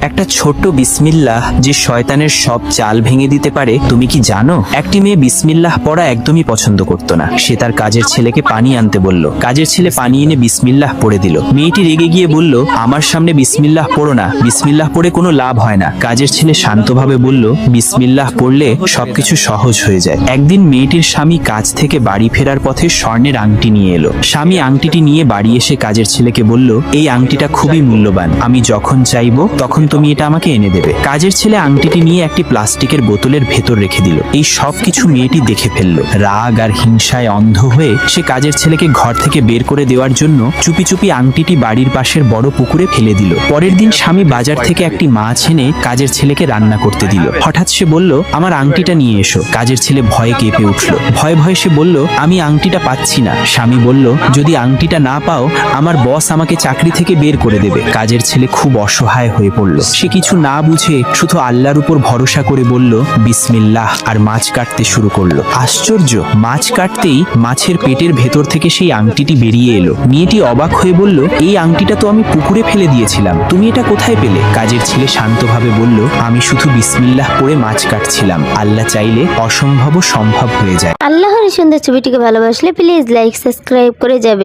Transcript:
একটা ছোট্ট বিসমিল্লাহ যে শয়তানের সব চাল ভেঙে দিতে পারে। তুমি কি জানো, একটি মেয়ে বিসমিল্লাহ পড়া একদমই পছন্দ করতো না। সে তার কাজের ছেলেকে পানি আনতে বলল। কাজের ছেলে পানি এনে বিসমিল্লাহ পড়ে দিল। মেয়েটি রেগে গিয়ে বলল, আমার সামনে বিসমিল্লাহ পড়ো না, বিসমিল্লাহ পড়ে কোনো লাভ হয় না। কাজের ছেলে শান্তভাবে বলল, বিসমিল্লাহ পড়লে সবকিছু সহজ হয়ে যায়। একদিন মেয়েটির স্বামী কাজ থেকে বাড়ি ফেরার পথে স্বর্ণের আংটি নিয়ে এলো। স্বামী আংটিটি নিয়ে বাড়ি এসে কাজের ছেলেকে বলল, এই আংটিটা খুবই মূল্যবান, আমি যখন চাইবো তখন তুমি এটা আমাকে এনে দেবে। কাজের ছেলে আংটিটি নিয়ে একটি প্লাস্টিকের বোতলের ভেতর রেখে দিল। এই সব কিছু মেয়েটি দেখে ফেললো। রাগ আর হিংসায় অন্ধ হয়ে সে কাজের ছেলেকে ঘর থেকে বের করে দেওয়ার জন্য চুপি চুপি আংটিটি বাড়ির পাশের বড় পুকুরে ফেলে দিল। পরের দিন স্বামী বাজার থেকে একটি মাছ এনে কাজের ছেলেকে রান্না করতে দিল। হঠাৎ সে বলল, আমার আংটিটা নিয়ে এসো। কাজের ছেলে ভয়ে কেঁপে উঠল। ভয়ে ভয়ে সে বলল, আমি আংটিটা পাচ্ছি না। স্বামী বলল, যদি আংটিটা না পাও আমার বস আমাকে চাকরি থেকে বের করে দেবে। কাজের ছেলে খুব অসহায় হয়ে পড়ল। সে কিছু না বুঝে শুধু আল্লাহর উপর ভরসা করে বলল, বিসমিল্লাহ, আর মাছ কাটতে শুরু করলো। আশ্চর্য, মাছ কাটতেই মাছের পেটের ভেতর থেকে সেই আংটিটি বেরিয়ে এলো। মেয়েটি অবাক হয়ে বলল, এই আংটিটা তো আমি পুকুরে ফেলে দিয়েছিলাম, তুমি এটা কোথায় পেলে? কাজের ছেলে শান্তভাবে বলল, আমি শুধু বিসমিল্লাহ পড়ে মাছ কাটছিলাম। আল্লাহ চাইলে অসম্ভব সম্ভব হয়ে যায়। আল্লাহর এই সুন্দর ছবিটিকে ভালোবাসলে প্লিজ লাইক সাবস্ক্রাইব করে যাবে।